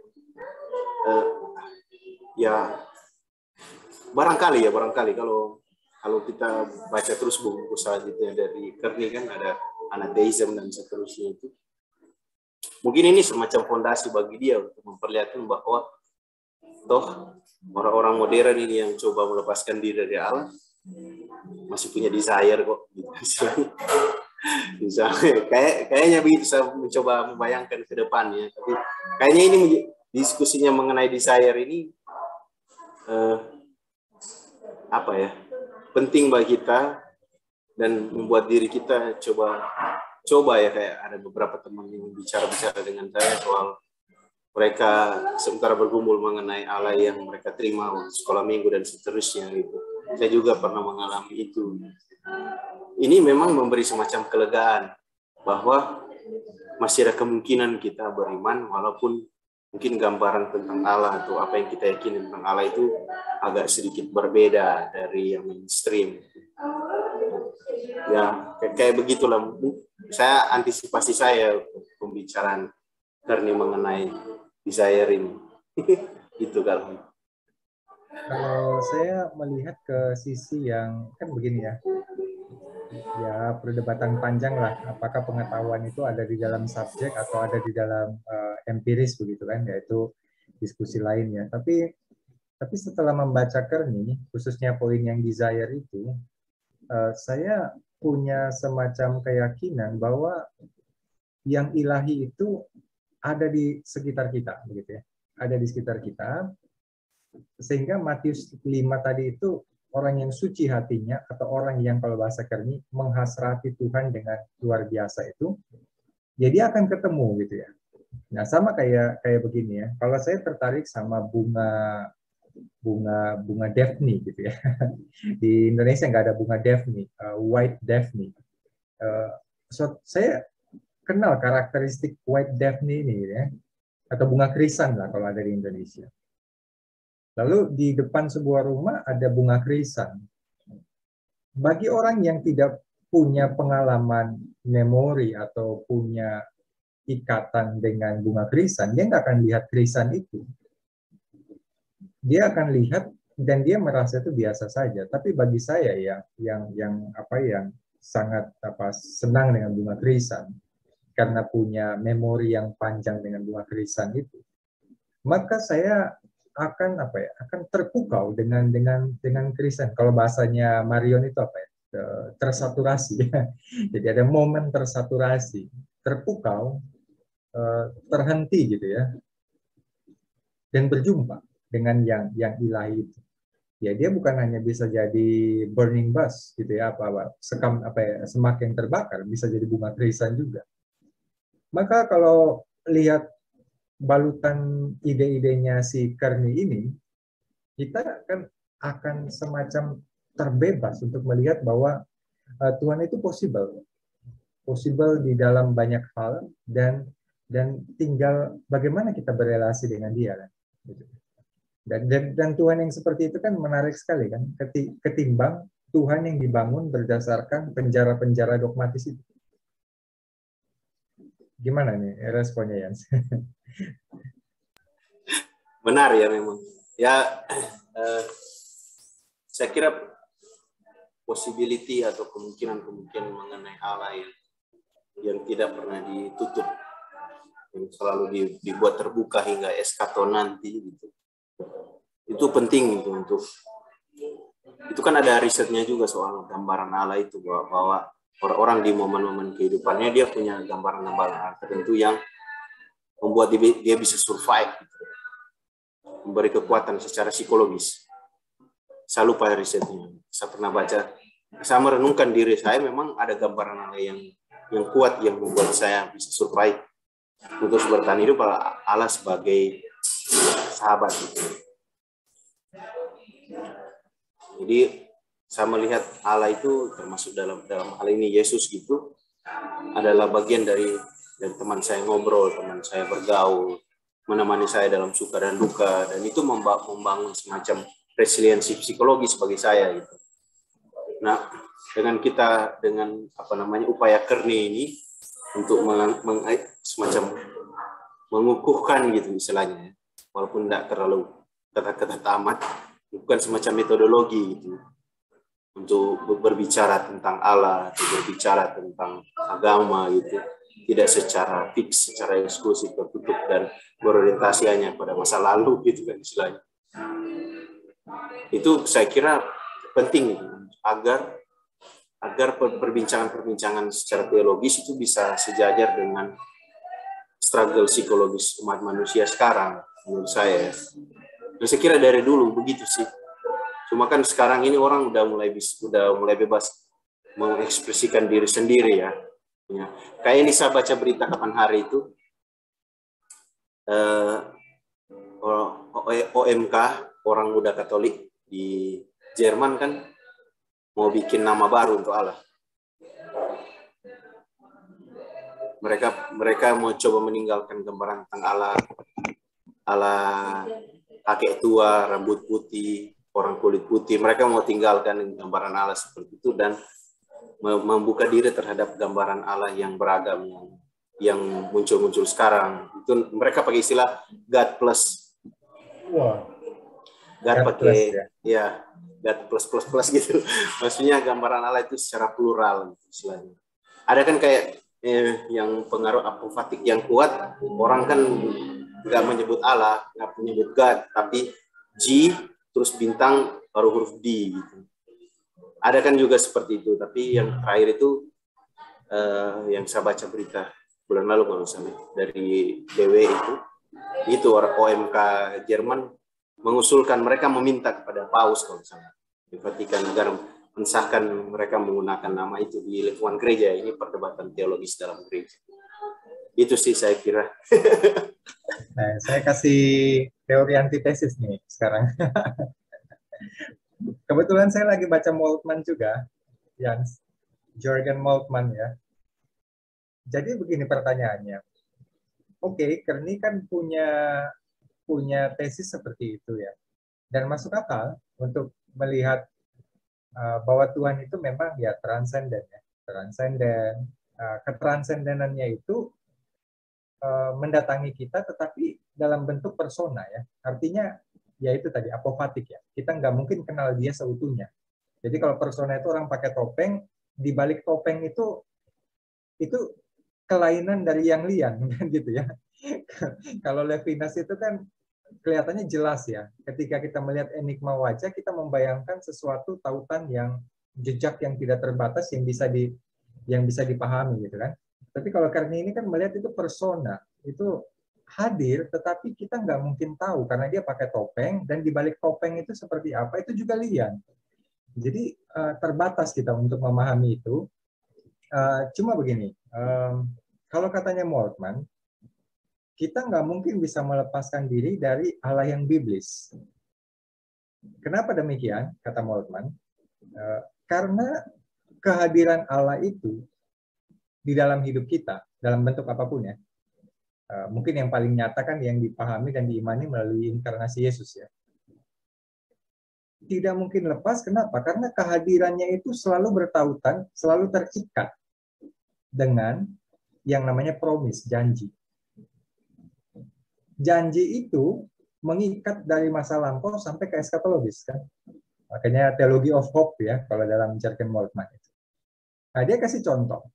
Ya barangkali kalau kita baca terus buku selanjutnya dari Kearney kan ada anatheism dan seterusnya itu. Mungkin ini semacam fondasi bagi dia untuk memperlihatkan bahwa toh orang-orang modern ini yang coba melepaskan diri dari Allah masih punya desire kok. Kayaknya begitu saya mencoba membayangkan ke depannya. Tapi kayaknya ini diskusinya mengenai desire ini penting bagi kita dan membuat diri kita coba ya, kayak ada beberapa teman yang bicara dengan saya soal mereka sementara bergumul mengenai Allah yang mereka terima sekolah minggu dan seterusnya gitu. Saya juga pernah mengalami itu. Ini memang memberi semacam kelegaan bahwa masih ada kemungkinan kita beriman walaupun mungkin gambaran tentang Allah atau apa yang kita yakini tentang Allah itu agak sedikit berbeda dari yang mainstream. Ya, kayak begitulah. Saya antisipasi saya pembicaraan Kearney mengenai desire ini. Itu kalau. Kalau saya melihat ke sisi yang kan begini ya, ya perdebatan panjang lah. Apakah pengetahuan itu ada di dalam subjek atau ada di dalam empiris begitu kan? Yaitu diskusi lainnya. Tapi setelah membaca Kearney, khususnya poin yang desire itu, saya punya semacam keyakinan bahwa yang ilahi itu ada di sekitar kita, begitu ya. Ada di sekitar kita, sehingga Matius 5 tadi itu orang yang suci hatinya, atau orang yang kalau bahasa Kearney menghasrati Tuhan dengan luar biasa itu, ya dia akan ketemu gitu ya. Nah sama kayak begini ya. Kalau saya tertarik sama bunga Daphne gitu ya. Di Indonesia nggak ada bunga Daphne, White Daphne. So saya kenal karakteristik White Daphne ini ya, atau bunga krisan lah kalau ada di Indonesia. Lalu di depan sebuah rumah ada bunga krisan. Bagi orang yang tidak punya pengalaman memori atau punya ikatan dengan bunga krisan, dia nggak akan lihat krisan itu. Dia akan lihat dan dia merasa itu biasa saja. Tapi bagi saya yang sangat senang dengan bunga krisan karena punya memori yang panjang dengan bunga krisan itu, maka saya akan terpukau dengan krisan. Kalau bahasanya Marion itu tersaturasi. Jadi ada momen tersaturasi, terpukau, terhenti gitu ya, dan berjumpa dengan yang ilahi itu. Ya dia bukan hanya bisa jadi burning bush gitu ya, semak yang terbakar, bisa jadi bunga krisan juga. Maka kalau lihat balutan ide-idenya si Kearney ini, kita akan semacam terbebas untuk melihat bahwa Tuhan itu possible di dalam banyak hal, dan tinggal bagaimana kita berelasi dengan Dia kan. Dan Tuhan yang seperti itu kan menarik sekali kan, ketimbang Tuhan yang dibangun berdasarkan penjara-penjara dogmatis itu. Gimana nih responnya, Jans? Benar ya memang. Ya, saya kira possibility atau kemungkinan mengenai Allah yang tidak pernah ditutup, yang selalu dibuat terbuka hingga eskaton nanti gitu. Itu penting itu itu kan ada risetnya juga soal gambaran Allah itu, bahwa orang di momen-momen kehidupannya dia punya gambaran-gambaran tertentu yang membuat dia bisa survive gitu. Memberi kekuatan secara psikologis. Saya lupa risetnya. Saya pernah baca. Saya merenungkan diri saya, memang ada gambaran Allah yang kuat yang membuat saya bisa survive untuk bertahan hidup, Allah sebagai sahabat. Jadi saya melihat Allah itu termasuk dalam hal ini Yesus gitu, adalah bagian dari teman saya ngobrol, teman saya bergaul, menemani saya dalam suka dan duka, dan itu membangun semacam resiliensi psikologis bagi saya gitu. Nah, dengan upaya Kearney ini untuk semacam mengukuhkan gitu istilahnya, walaupun tidak terlalu kata-kata tamat, bukan semacam metodologi gitu untuk berbicara tentang Allah atau berbicara tentang agama gitu, tidak secara fix, secara eksklusif, tertutup dan berorientasi hanya pada masa lalu gitu kan istilahnya. Itu saya kira penting gitu, agar perbincangan secara teologis itu bisa sejajar dengan struggle psikologis umat manusia sekarang, menurut saya. Dan saya kira dari dulu begitu sih. Cuma kan sekarang ini orang udah mulai bebas mengekspresikan diri sendiri ya. Kayak ini saya baca berita kapan hari itu, OMK, orang muda Katolik di Jerman kan mau bikin nama baru untuk Allah. Mereka mau coba meninggalkan gambaran tentang Allah kakek tua, rambut putih, orang kulit putih. Mereka mau tinggalkan gambaran Allah seperti itu dan membuka diri terhadap gambaran Allah yang beragam yang muncul sekarang. Itu mereka pakai istilah God plus. Wow. God God pakai plus, ya. ya God plus gitu. Maksudnya gambaran Allah itu secara plural istilahnya. Ada kan kayak yang pengaruh apofatik yang kuat, orang kan nggak menyebut Allah, nggak menyebut God, tapi G terus bintang baru huruf D gitu. Ada kan juga seperti itu, tapi yang terakhir itu yang saya baca berita bulan lalu kalau misalnya dari DW itu orang OMK Jerman mengusulkan, mereka meminta kepada Paus kalau misalnya di Vatikan agar mensahkan mereka menggunakan nama itu di lingkungan gereja. Ini perdebatan teologis dalam gereja. Itu sih saya kira. Nah, saya kasih teori antitesis nih sekarang. Kebetulan saya lagi baca Moltmann juga, Jürgen Moltmann ya. Jadi begini pertanyaannya. Oke, Kearney kan punya tesis seperti itu ya. Dan masuk akal untuk melihat bahwa Tuhan itu memang ya transenden ya. Transenden. Ketransendenannya itu mendatangi kita tetapi dalam bentuk persona ya. Artinya ya itu tadi apofatik ya. Kita nggak mungkin kenal dia seutuhnya. Jadi kalau persona itu orang pakai topeng, di balik topeng itu kelainan dari yang lian gitu ya. Kalau Levinas itu kan kelihatannya jelas ya. Ketika kita melihat enigma wajah, kita membayangkan sesuatu tautan yang jejak yang tidak terbatas yang bisa dipahami gitu kan. Tapi kalau Kearney ini kan melihat itu persona, itu hadir, tetapi kita nggak mungkin tahu karena dia pakai topeng dan di balik topeng itu seperti apa itu juga lian. Jadi terbatas kita untuk memahami itu. Cuma begini, kalau katanya Moltmann, kita nggak mungkin bisa melepaskan diri dari Allah yang biblis. Kenapa demikian, kata Moltmann? Karena kehadiran Allah itu di dalam hidup kita, dalam bentuk apapun ya. Mungkin yang paling nyata kan yang dipahami dan diimani melalui inkarnasi Yesus ya. Tidak mungkin lepas, kenapa? Karena kehadirannya itu selalu bertautan, selalu terikat dengan yang namanya promise, janji. Janji itu mengikat dari masa lampau sampai ke eskatologis kan. Makanya teologi of hope ya kalau dalam Jürgen Moltmann itu. Nah, dia kasih contoh.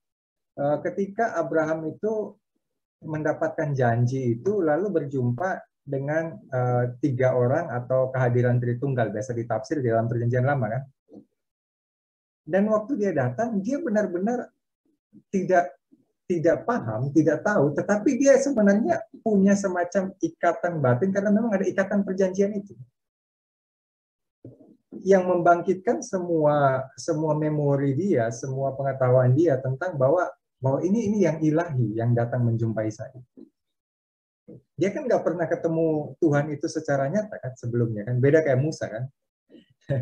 Ketika Abraham itu mendapatkan janji itu lalu berjumpa dengan 3 orang atau kehadiran Tritunggal, biasa ditafsir di dalam Perjanjian Lama kan. Dan waktu dia datang, dia benar-benar tidak paham, tidak tahu, tetapi dia sebenarnya punya semacam ikatan batin karena memang ada ikatan perjanjian itu yang membangkitkan semua memori dia, semua pengetahuan dia tentang bahwa ini yang ilahi yang datang menjumpai saya. Dia kan nggak pernah ketemu Tuhan itu secara nyata kan sebelumnya kan, beda kayak Musa kan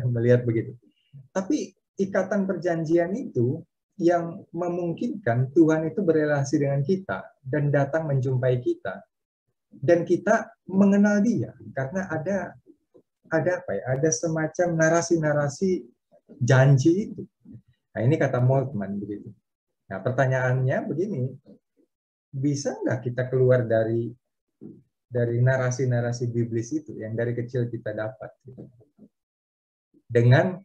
melihat begitu. Tapi ikatan perjanjian itu yang memungkinkan Tuhan itu berelasi dengan kita dan datang menjumpai kita dan kita mengenal Dia karena ada apa ya? Ada semacam narasi-narasi janji itu. Nah ini kata Moltmann begitu. Nah pertanyaannya begini, bisa nggak kita keluar dari narasi-narasi biblis itu yang dari kecil kita dapat dengan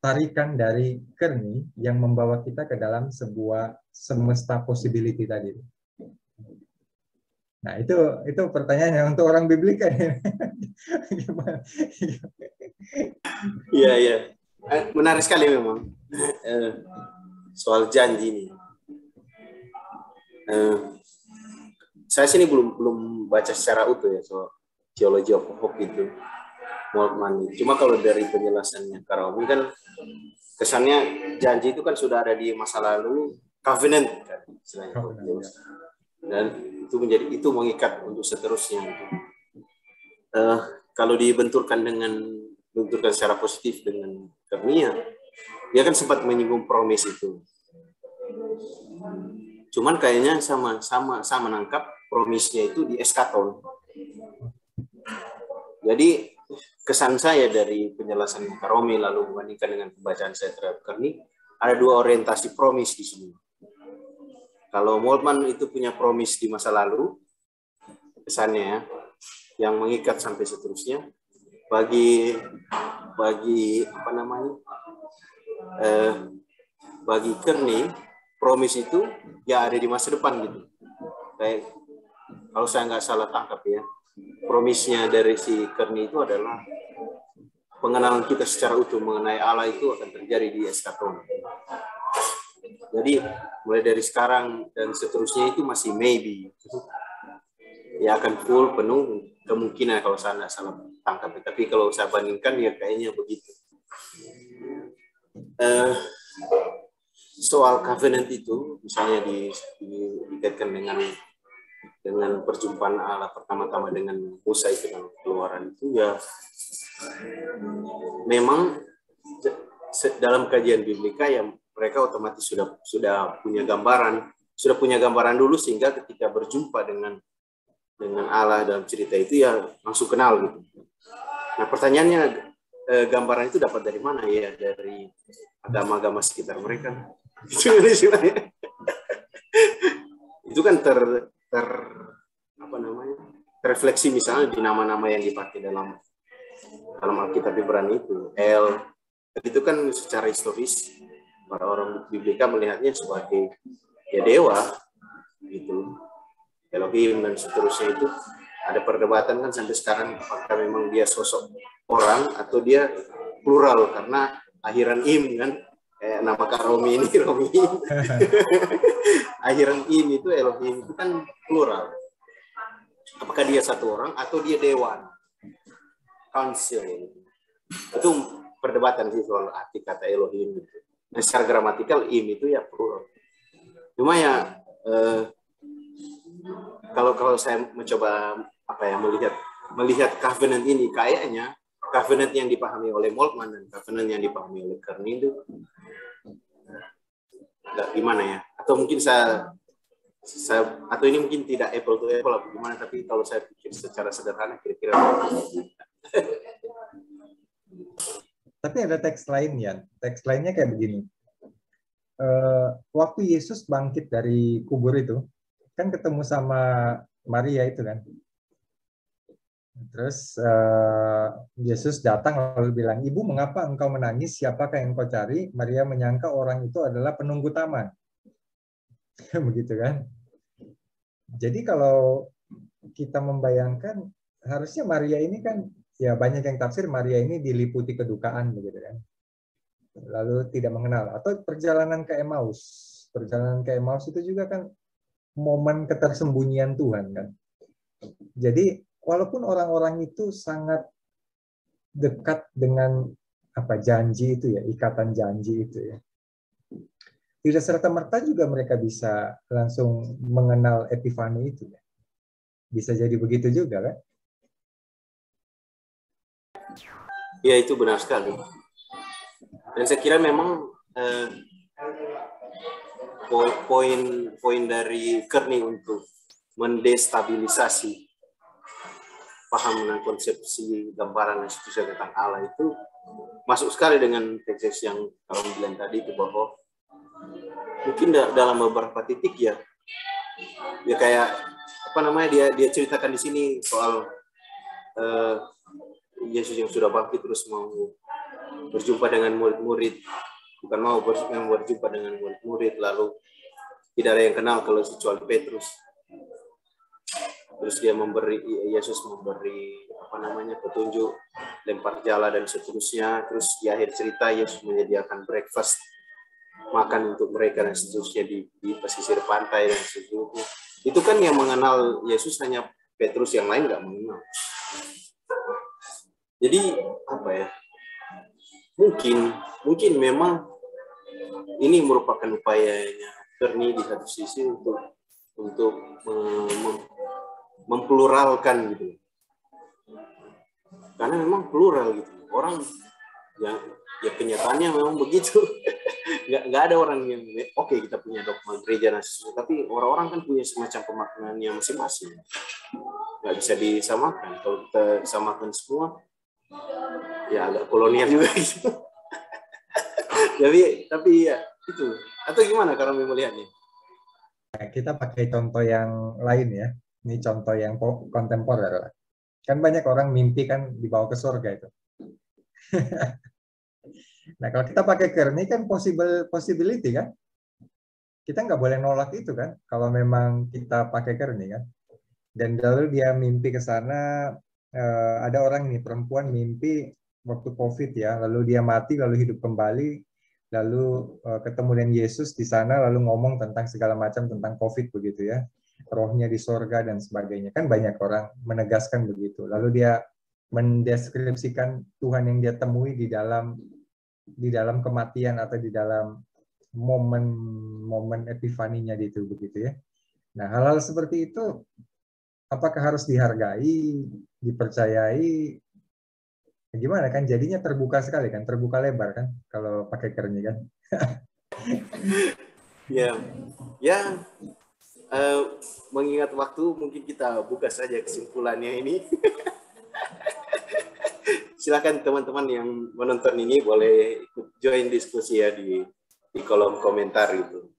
tarikan dari Kearney yang membawa kita ke dalam sebuah semesta possibility tadi. Nah itu pertanyaannya untuk orang biblik kan. Iya. Menarik sekali memang soal janji ini. Saya sini belum baca secara utuh ya soal Theology of Hope itu Moltmann. Cuma kalau dari penjelasannya Karomi kan kesannya janji itu kan sudah ada di masa lalu, covenant kan istilahnya. Dan itu mengikat untuk seterusnya. Kalau dibenturkan secara positif dengan Kearney, dia kan sempat menyinggung promise itu. Cuman kayaknya sama menangkap promise-nya itu di eskaton. Jadi kesan saya dari penjelasan Karomi lalu membandingkan dengan pembacaan saya terhadap Kearney, ada 2 orientasi promise di sini. Kalau Moltmann itu punya promise di masa lalu, kesannya ya, yang mengikat sampai seterusnya. bagi apa namanya, bagi Kearney, promise itu ya ada di masa depan gitu. Kayak kalau saya nggak salah tangkap ya, promise-nya dari si Kearney itu adalah pengenalan kita secara utuh mengenai Allah itu akan terjadi di eskaton. Jadi mulai dari sekarang dan seterusnya itu masih maybe. Ya akan full penuh kemungkinan kalau saya nggak salah tangkap. Tapi kalau saya bandingkan ya kayaknya begitu. Soal covenant itu misalnya dikaitkan dengan perjumpaan Allah pertama-tama dengan Musa itu dalam Keluaran itu ya memang dalam kajian biblika yang mereka otomatis sudah punya gambaran dulu sehingga ketika berjumpa dengan Allah dalam cerita itu ya langsung kenal gitu. Nah pertanyaannya gambaran itu dapat dari mana ya? Dari agama-agama sekitar mereka. Itu kan apa namanya, terrefleksi misalnya di nama-nama yang dipakai dalam Alkitab Ibrani itu kan secara historis para orang biblika melihatnya sebagai ya dewa gitu, Elohim dan seterusnya. Itu ada perdebatan kan sampai sekarang apakah memang dia sosok orang atau dia plural karena akhiran im kan, nama Kak Romi ini akhiran im itu Elohim itu kan plural. Apakah dia satu orang atau dia dewan, council? Itu perdebatan sih soal arti kata Elohim itu. Nah, secara gramatikal im itu ya plural. Cuma ya kalau saya mencoba melihat covenant ini, kayaknya covenant yang dipahami oleh Moltmann dan covenant yang dipahami oleh Kearney itu gimana ya? Atau mungkin saya atau ini mungkin tidak apple to apple atau gimana, tapi kalau saya pikir secara sederhana kira-kira. Tapi ada teks lainnya. Teks lainnya kayak begini. Waktu Yesus bangkit dari kubur itu, kan ketemu sama Maria itu kan. Terus Yesus datang lalu bilang, "Ibu, mengapa engkau menangis? Siapakah yang engkau cari?" Maria menyangka orang itu adalah penunggu taman. Begitu kan. Jadi kalau kita membayangkan, harusnya Maria ini kan, ya banyak yang tafsir Maria ini diliputi kedukaan begitu kan. Lalu tidak mengenal. Atau perjalanan ke Emmaus. Perjalanan ke Emmaus itu juga kan momen ketersembunyian Tuhan kan. Jadi walaupun orang-orang itu sangat dekat dengan janji itu ya, ikatan janji itu ya, tidak serta-merta juga mereka bisa langsung mengenal Epifani itu ya. Bisa jadi begitu juga kan? Ya itu benar sekali. Dan saya kira memang poin dari Kearney untuk mendestabilisasi paham dan konsepsi gambaran dan seterusnya tentang Allah itu masuk sekali dengan teks yang kalau bilang tadi itu, bahwa mungkin dalam beberapa titik ya kayak dia ceritakan di sini soal Yesus yang sudah bangkit terus mau berjumpa dengan murid-murid, bukan mau berjumpa dengan murid-murid, lalu tidak ada yang kenal kalau kecuali Petrus. Terus Yesus memberi petunjuk, lempar jala dan seterusnya. Terus di akhir cerita Yesus menyediakan breakfast, makan untuk mereka dan seterusnya di pesisir pantai dan seterusnya. Itu kan yang mengenal Yesus hanya Petrus, yang lain nggak mengenal. Jadi mungkin memang ini merupakan upayanya Kearney di satu sisi untuk mempluralkan gitu, karena memang plural gitu orang ya kenyataannya memang begitu. nggak ada orang yang oke, kita punya dogma gereja dan seterusnya, tapi orang-orang kan punya semacam pemaknaannya masing-masing, nggak bisa disamakan. Kalau kita samakan semua ya agak kolonial juga gitu. tapi ya itu, atau gimana kalau melihatnya? Kita pakai contoh yang lain ya. Ini contoh yang kontemporer. Kan banyak orang mimpi kan dibawa ke surga itu. Nah, kalau kita pakai Kearney kan possibility kan? Kita nggak boleh nolak itu kan, kalau memang kita pakai Kearney kan. Dan lalu dia mimpi ke sana, ada orang nih, perempuan mimpi waktu COVID ya, lalu dia mati, lalu hidup kembali, lalu ketemu dengan Yesus di sana, lalu ngomong tentang segala macam tentang COVID begitu ya. Rohnya di sorga dan sebagainya. Kan banyak orang menegaskan begitu. Lalu dia mendeskripsikan Tuhan yang dia temui di dalam kematian atau di dalam momen epifaninya itu begitu ya. Nah, hal-hal seperti itu apakah harus dihargai, dipercayai? Gimana kan jadinya terbuka sekali kan, terbuka lebar kan kalau pakai Kearney kan. Ya, ya. Mengingat waktu, mungkin kita buka saja kesimpulannya ini. Silakan teman-teman yang menonton ini boleh ikut join diskusi ya di kolom komentar itu.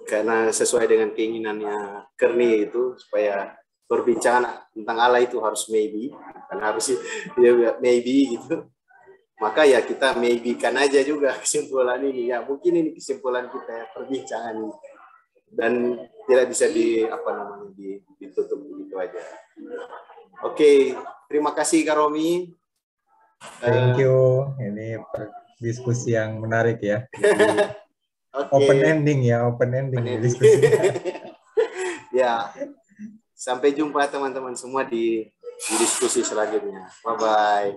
Karena sesuai dengan keinginannya Kearney itu supaya perbincangan tentang Allah itu harus maybe, kan harus ya maybe gitu. Maka ya kita maybe kan aja juga kesimpulan ini ya, mungkin ini kesimpulan kita ya, perbincangan ini. Dan tidak bisa ditutup begitu aja. Oke, terima kasih Kak Romi. Thank you. Ini diskusi yang menarik ya. Okay. Open ending ya, open ending. Ya, sampai jumpa teman-teman semua di diskusi selanjutnya. Bye-bye.